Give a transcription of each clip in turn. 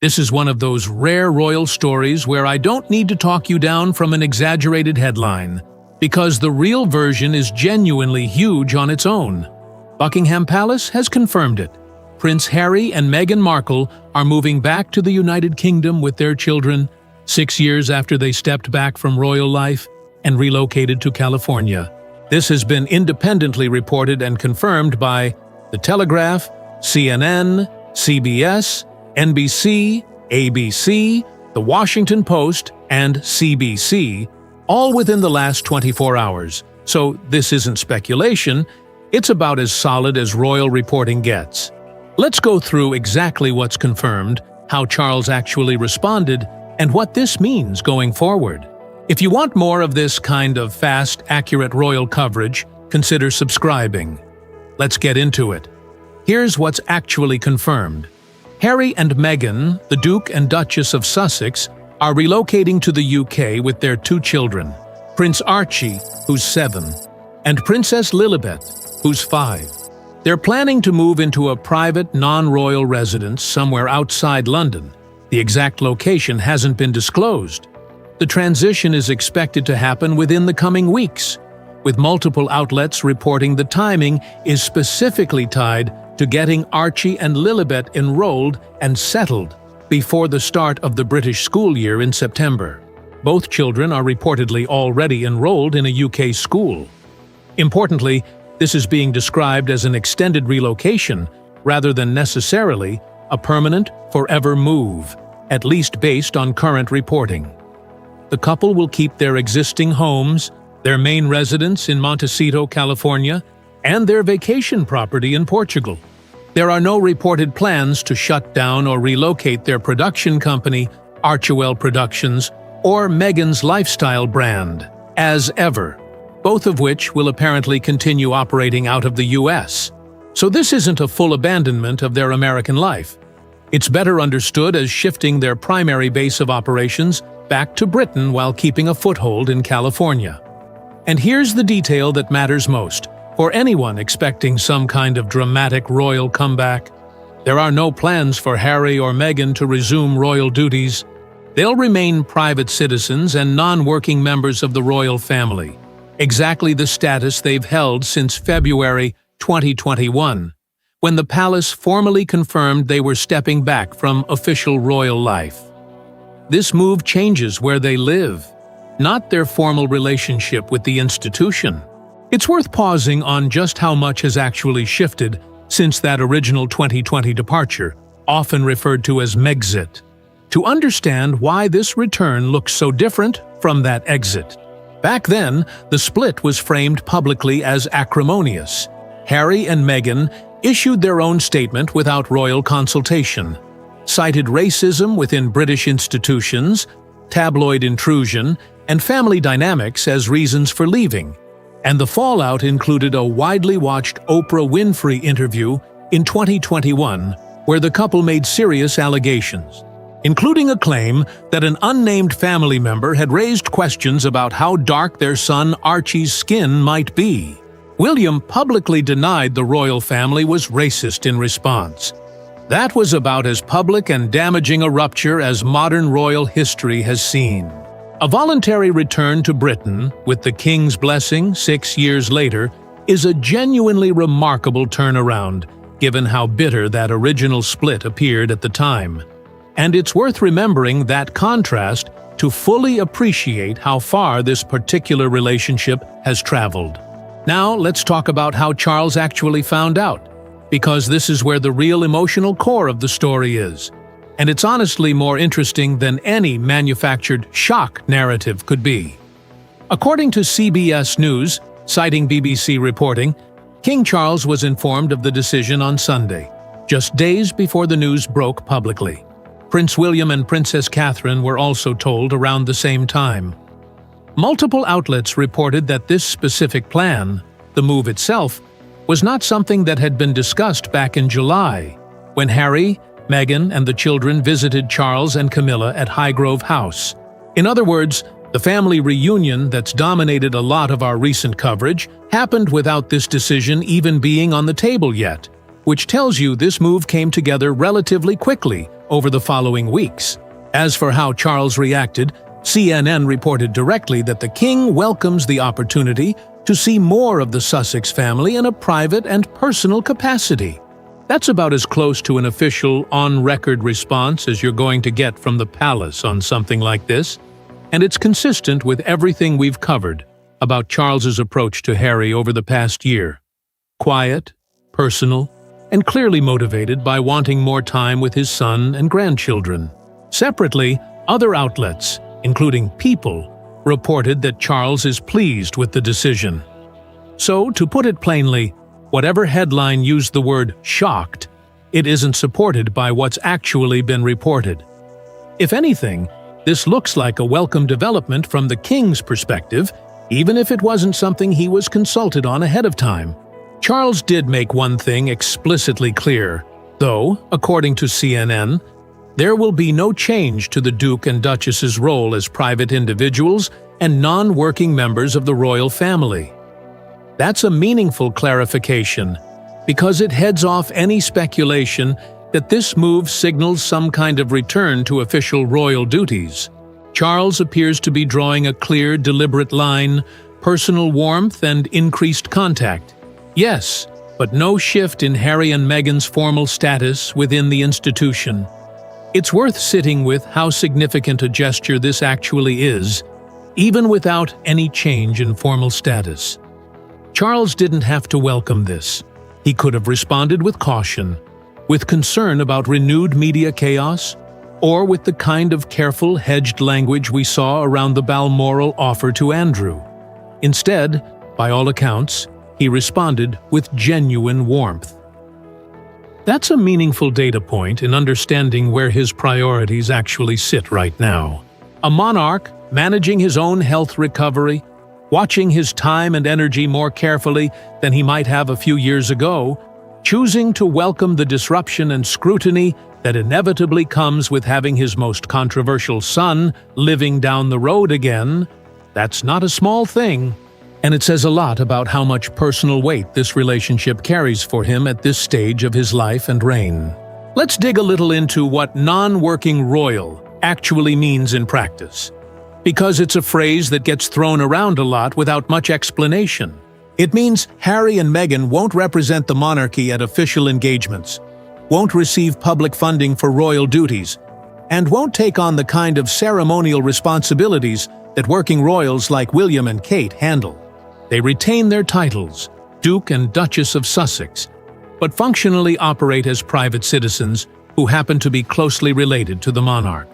This is one of those rare royal stories where I don't need to talk you down from an exaggerated headline, because the real version is genuinely huge on its own. Buckingham Palace has confirmed it. Prince Harry and Meghan Markle are moving back to the United Kingdom with their children 6 years after they stepped back from royal life and relocated to California. This has been independently reported and confirmed by The Telegraph, CNN, CBS, NBC, ABC, The Washington Post, and CBC, all within the last 24 hours. So this isn't speculation, it's about as solid as royal reporting gets. Let's go through exactly what's confirmed, how Charles actually responded, and what this means going forward. If you want more of this kind of fast, accurate royal coverage, consider subscribing. Let's get into it. Here's what's actually confirmed. Harry and Meghan, the Duke and Duchess of Sussex, are relocating to the UK with their 2 children, Prince Archie, who's 7, and Princess Lilibet, who's 5. They're planning to move into a private, non-royal residence somewhere outside London. The exact location hasn't been disclosed. The transition is expected to happen within the coming weeks, with multiple outlets reporting the timing is specifically tied to getting Archie and Lilibet enrolled and settled before the start of the British school year in September. Both children are reportedly already enrolled in a UK school. Importantly, this is being described as an extended relocation rather than necessarily a permanent, forever move, at least based on current reporting. The couple will keep their existing homes, their main residence in Montecito, California, and their vacation property in Portugal. There are no reported plans to shut down or relocate their production company, Archewell Productions, or Meghan's lifestyle brand, as ever, both of which will apparently continue operating out of the US. So this isn't a full abandonment of their American life. It's better understood as shifting their primary base of operations back to Britain while keeping a foothold in California. And here's the detail that matters most. For anyone expecting some kind of dramatic royal comeback, there are no plans for Harry or Meghan to resume royal duties. They'll remain private citizens and non-working members of the royal family, exactly the status they've held since February 2021, when the palace formally confirmed they were stepping back from official royal life. This move changes where they live, not their formal relationship with the institution. It's worth pausing on just how much has actually shifted since that original 2020 departure, often referred to as Megxit, to understand why this return looks so different from that exit. Back then, the split was framed publicly as acrimonious. Harry and Meghan issued their own statement without royal consultation, cited racism within British institutions, tabloid intrusion, and family dynamics as reasons for leaving. And the fallout included a widely watched Oprah Winfrey interview in 2021 where the couple made serious allegations, including a claim that an unnamed family member had raised questions about how dark their son Archie's skin might be. William publicly denied the royal family was racist in response. That was about as public and damaging a rupture as modern royal history has seen. A voluntary return to Britain, with the King's blessing 6 years later, is a genuinely remarkable turnaround, given how bitter that original split appeared at the time. And it's worth remembering that contrast to fully appreciate how far this particular relationship has traveled. Now let's talk about how Charles actually found out, because this is where the real emotional core of the story is. And it's honestly more interesting than any manufactured shock narrative could be. According to CBS News, citing BBC reporting, King Charles was informed of the decision on Sunday, just days before the news broke publicly. Prince William and Princess Catherine were also told around the same time. Multiple outlets reported that this specific plan, the move itself, was not something that had been discussed back in July, when Harry, Meghan, and the children visited Charles and Camilla at Highgrove House. In other words, the family reunion that's dominated a lot of our recent coverage happened without this decision even being on the table yet, which tells you this move came together relatively quickly over the following weeks. As for how Charles reacted, CNN reported directly that the king welcomes the opportunity to see more of the Sussex family in a private and personal capacity. That's about as close to an official, on-record response as you're going to get from the palace on something like this, and it's consistent with everything we've covered about Charles's approach to Harry over the past year. Quiet, personal, and clearly motivated by wanting more time with his son and grandchildren. Separately, other outlets, including People, reported that Charles is pleased with the decision. So, to put it plainly, whatever headline used the word shocked, it isn't supported by what's actually been reported. If anything, this looks like a welcome development from the king's perspective, even if it wasn't something he was consulted on ahead of time. Charles did make one thing explicitly clear, though, according to CNN, there will be no change to the Duke and Duchess's role as private individuals and non-working members of the royal family. That's a meaningful clarification, because it heads off any speculation that this move signals some kind of return to official royal duties. Charles appears to be drawing a clear, deliberate line, personal warmth and increased contact. Yes, but no shift in Harry and Meghan's formal status within the institution. It's worth sitting with how significant a gesture this actually is, even without any change in formal status. Charles didn't have to welcome this. He could have responded with caution, with concern about renewed media chaos, or with the kind of careful, hedged language we saw around the Balmoral offer to Andrew. Instead, by all accounts, he responded with genuine warmth. That's a meaningful data point in understanding where his priorities actually sit right now. A monarch managing his own health recovery, watching his time and energy more carefully than he might have a few years ago, choosing to welcome the disruption and scrutiny that inevitably comes with having his most controversial son living down the road again. That's not a small thing. And it says a lot about how much personal weight this relationship carries for him at this stage of his life and reign. Let's dig a little into what non-working royal actually means in practice, because it's a phrase that gets thrown around a lot without much explanation. It means Harry and Meghan won't represent the monarchy at official engagements, won't receive public funding for royal duties, and won't take on the kind of ceremonial responsibilities that working royals like William and Kate handle. They retain their titles, Duke and Duchess of Sussex, but functionally operate as private citizens who happen to be closely related to the monarch.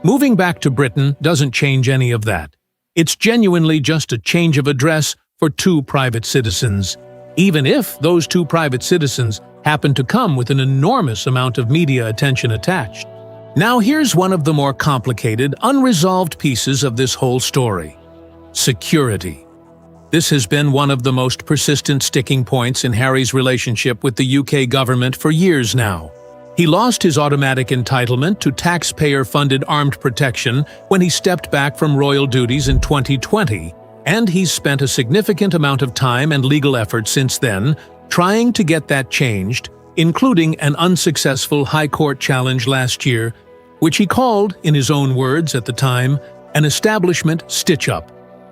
Moving back to Britain doesn't change any of that. It's genuinely just a change of address for two private citizens, even if those two private citizens happen to come with an enormous amount of media attention attached. Now here's one of the more complicated, unresolved pieces of this whole story: security. This has been one of the most persistent sticking points in Harry's relationship with the UK government for years now. He lost his automatic entitlement to taxpayer-funded armed protection when he stepped back from royal duties in 2020, and he's spent a significant amount of time and legal effort since then trying to get that changed, including an unsuccessful High Court challenge last year, which he called, in his own words at the time, an establishment stitch-up.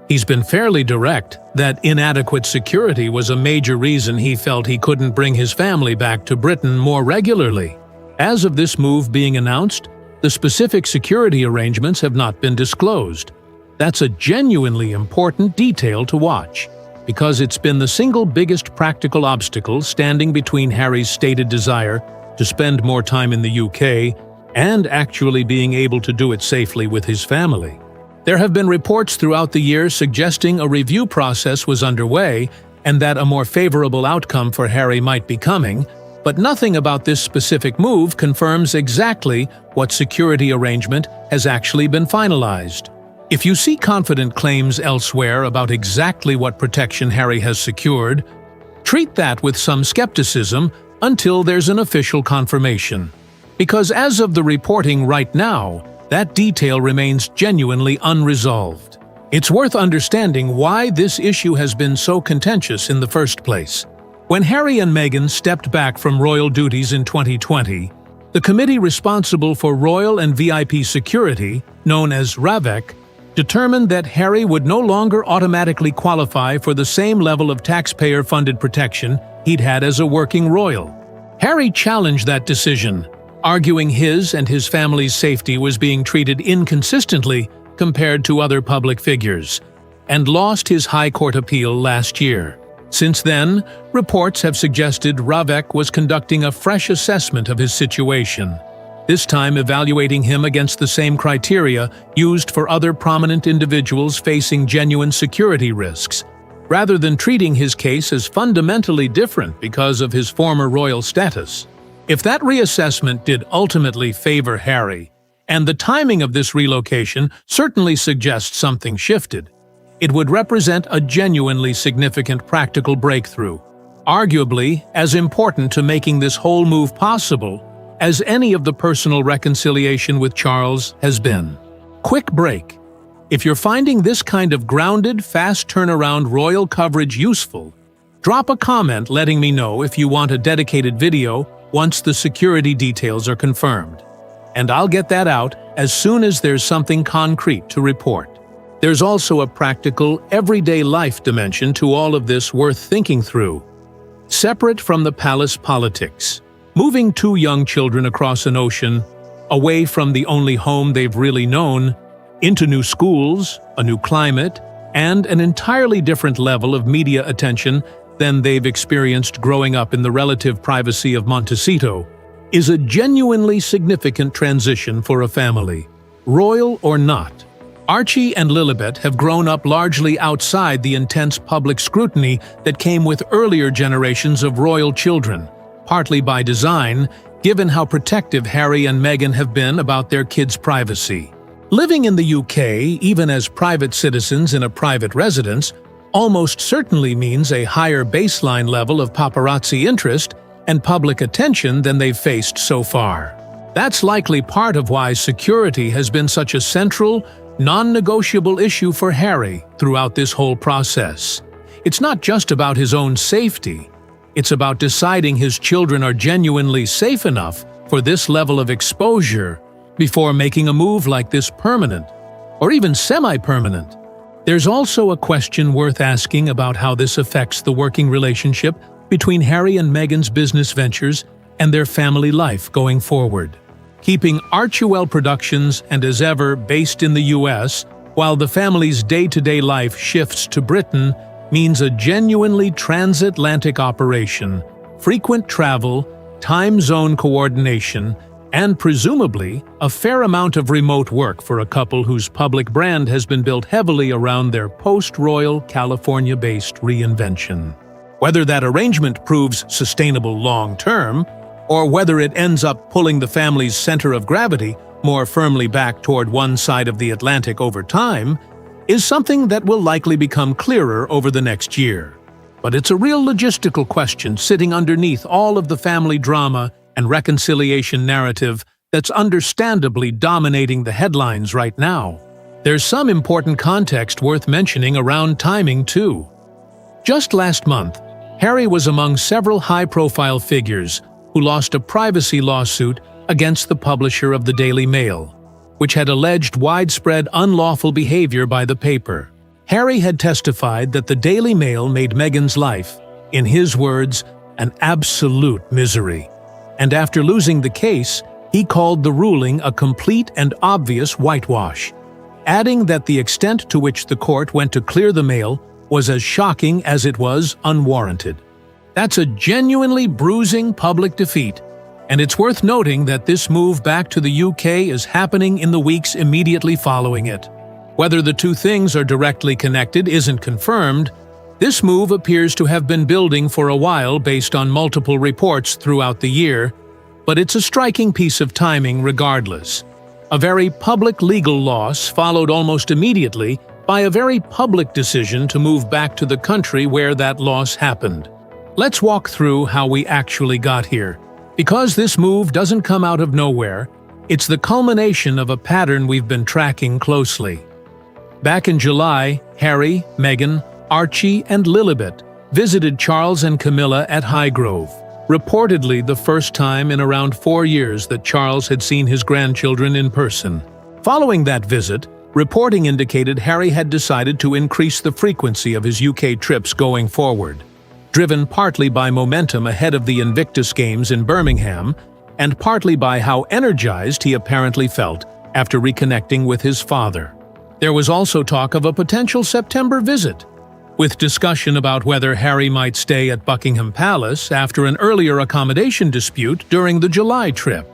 He's been fairly direct that inadequate security was a major reason he felt he couldn't bring his family back to Britain more regularly. As of this move being announced, the specific security arrangements have not been disclosed. That's a genuinely important detail to watch, because it's been the single biggest practical obstacle standing between Harry's stated desire to spend more time in the UK and actually being able to do it safely with his family. There have been reports throughout the year suggesting a review process was underway and that a more favorable outcome for Harry might be coming, but nothing about this specific move confirms exactly what security arrangement has actually been finalized. If you see confident claims elsewhere about exactly what protection Harry has secured, treat that with some skepticism until there's an official confirmation. Because as of the reporting right now, that detail remains genuinely unresolved. It's worth understanding why this issue has been so contentious in the first place. When Harry and Meghan stepped back from royal duties in 2020, The committee responsible for royal and VIP security, known as RAVEC, determined that Harry would no longer automatically qualify for the same level of taxpayer-funded protection he'd had as a working royal. Harry challenged that decision, arguing his and his family's safety was being treated inconsistently compared to other public figures, and lost his High Court appeal last year. Since then, reports have suggested RAVEC was conducting a fresh assessment of his situation, this time evaluating him against the same criteria used for other prominent individuals facing genuine security risks, rather than treating his case as fundamentally different because of his former royal status. If that reassessment did ultimately favor Harry, and the timing of this relocation certainly suggests something shifted, it would represent a genuinely significant practical breakthrough, arguably as important to making this whole move possible as any of the personal reconciliation with Charles has been. Quick break. If you're finding this kind of grounded, fast turnaround royal coverage useful, drop a comment letting me know if you want a dedicated video once the security details are confirmed. And I'll get that out as soon as there's something concrete to report. There's also a practical, everyday life dimension to all of this worth thinking through. Separate from the palace politics, moving two young children across an ocean, away from the only home they've really known, into new schools, a new climate, and an entirely different level of media attention than they've experienced growing up in the relative privacy of Montecito, is a genuinely significant transition for a family, royal or not. Archie and Lilibet have grown up largely outside the intense public scrutiny that came with earlier generations of royal children, partly by design, given how protective Harry and Meghan have been about their kids' privacy. Living in the UK, even as private citizens in a private residence, almost certainly means a higher baseline level of paparazzi interest and public attention than they've faced so far. That's likely part of why security has been such a central, non-negotiable issue for Harry throughout this whole process. It's not just about his own safety. It's about deciding his children are genuinely safe enough for this level of exposure before making a move like this permanent, or even semi-permanent. There's also a question worth asking about how this affects the working relationship between Harry and Meghan's business ventures and their family life going forward. Keeping Archie Productions and as ever based in the US, while the family's day-to-day life shifts to Britain, means a genuinely transatlantic operation, frequent travel, time zone coordination, and presumably a fair amount of remote work for a couple whose public brand has been built heavily around their post-royal California-based reinvention. Whether that arrangement proves sustainable long-term, or whether it ends up pulling the family's center of gravity more firmly back toward one side of the Atlantic over time, is something that will likely become clearer over the next year. But it's a real logistical question sitting underneath all of the family drama and reconciliation narrative that's understandably dominating the headlines right now. There's some important context worth mentioning around timing, too. Just last month, Harry was among several high-profile figures who lost a privacy lawsuit against the publisher of the Daily Mail, which had alleged widespread unlawful behavior by the paper. Harry had testified that the Daily Mail made Meghan's life, in his words, an absolute misery. And after losing the case, he called the ruling a complete and obvious whitewash, adding that the extent to which the court went to clear the Mail was as shocking as it was unwarranted. That's a genuinely bruising public defeat, and it's worth noting that this move back to the UK is happening in the weeks immediately following it. Whether the two things are directly connected isn't confirmed. This move appears to have been building for a while based on multiple reports throughout the year, but it's a striking piece of timing regardless. A very public legal loss followed almost immediately by a very public decision to move back to the country where that loss happened. Let's walk through how we actually got here. Because this move doesn't come out of nowhere, it's the culmination of a pattern we've been tracking closely. Back in July, Harry, Meghan, Archie, and Lilibet visited Charles and Camilla at Highgrove, reportedly the first time in around 4 years that Charles had seen his grandchildren in person. Following that visit, reporting indicated Harry had decided to increase the frequency of his UK trips going forward, driven partly by momentum ahead of the Invictus Games in Birmingham, and partly by how energized he apparently felt after reconnecting with his father. There was also talk of a potential September visit, with discussion about whether Harry might stay at Buckingham Palace after an earlier accommodation dispute during the July trip.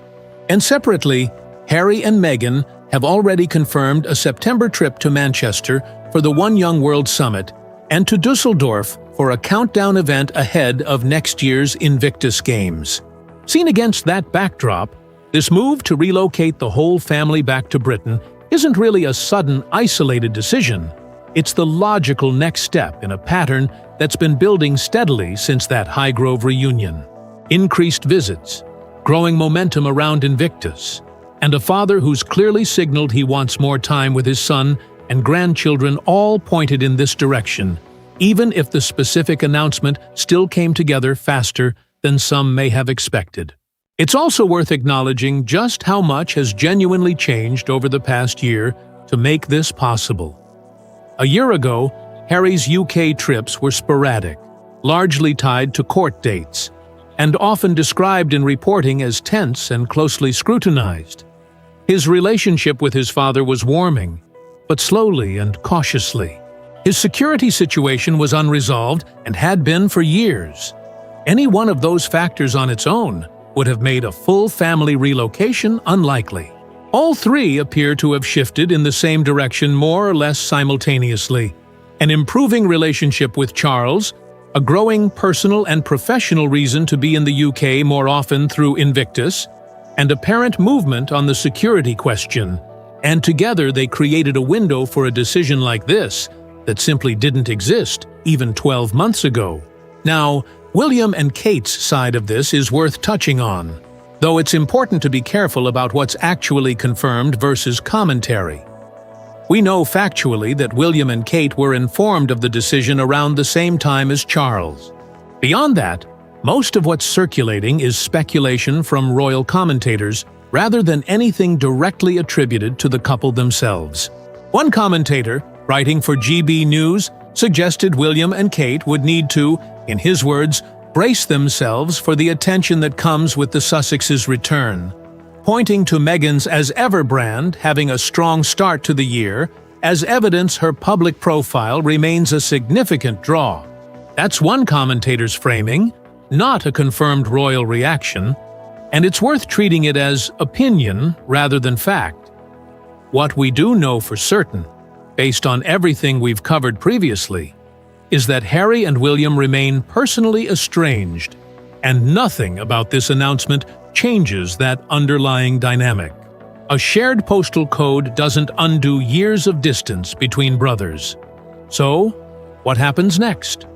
And separately, Harry and Meghan have already confirmed a September trip to Manchester for the One Young World Summit and to Dusseldorf for a countdown event ahead of next year's Invictus Games. Seen against that backdrop, this move to relocate the whole family back to Britain isn't really a sudden, isolated decision. It's the logical next step in a pattern that's been building steadily since that Highgrove reunion. Increased visits, growing momentum around Invictus, and a father who's clearly signaled he wants more time with his son and grandchildren all pointed in this direction, even if the specific announcement still came together faster than some may have expected. It's also worth acknowledging just how much has genuinely changed over the past year to make this possible. A year ago, Harry's UK trips were sporadic, largely tied to court dates, and often described in reporting as tense and closely scrutinized. His relationship with his father was warming, but slowly and cautiously. His security situation was unresolved and had been for years. Any one of those factors on its own would have made a full family relocation unlikely. All three appear to have shifted in the same direction more or less simultaneously. An improving relationship with Charles, a growing personal and professional reason to be in the UK more often through Invictus, and apparent movement on the security question. And together they created a window for a decision like this that simply didn't exist even 12 months ago. Now, William and Kate's side of this is worth touching on, though it's important to be careful about what's actually confirmed versus commentary. We know factually that William and Kate were informed of the decision around the same time as Charles. Beyond that, most of what's circulating is speculation from royal commentators rather than anything directly attributed to the couple themselves. One commentator, writing for GB News, suggested William and Kate would need to, in his words, brace themselves for the attention that comes with the Sussexes' return, pointing to Meghan's as ever brand having a strong start to the year as evidence her public profile remains a significant draw. That's one commentator's framing, not a confirmed royal reaction, and it's worth treating it as opinion rather than fact. What we do know for certain, based on everything we've covered previously, is that Harry and William remain personally estranged, and nothing about this announcement changes that underlying dynamic. A shared postal code doesn't undo years of distance between brothers. So, what happens next?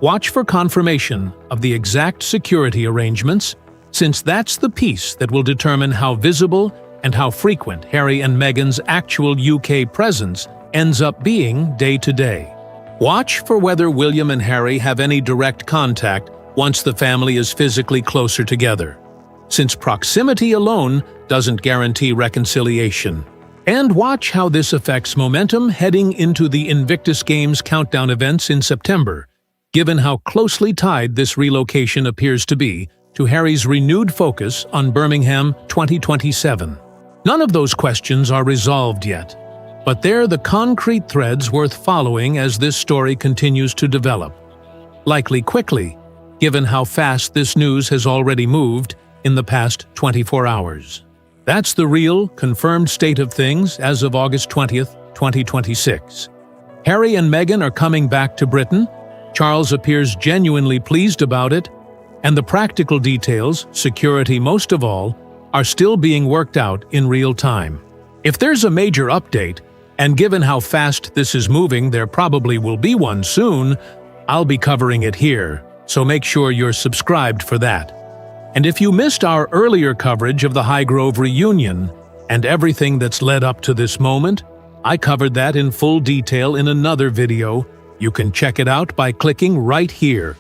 Watch for confirmation of the exact security arrangements, since that's the piece that will determine how visible and how frequent Harry and Meghan's actual UK presence ends up being day to day. Watch for whether William and Harry have any direct contact once the family is physically closer together, since proximity alone doesn't guarantee reconciliation. And watch how this affects momentum heading into the Invictus Games countdown events in September, given how closely tied this relocation appears to be to Harry's renewed focus on Birmingham 2027. None of those questions are resolved yet, but they're the concrete threads worth following as this story continues to develop. Likely quickly, given how fast this news has already moved in the past 24 hours. That's the real, confirmed state of things as of August 20th, 2026. Harry and Meghan are coming back to Britain. Charles appears genuinely pleased about it, and the practical details, security most of all, are still being worked out in real time. If there's a major update, and given how fast this is moving, there probably will be one soon, I'll be covering it here, so make sure you're subscribed for that. And if you missed our earlier coverage of the Highgrove reunion and everything that's led up to this moment, I covered that in full detail in another video. You can check it out by clicking right here.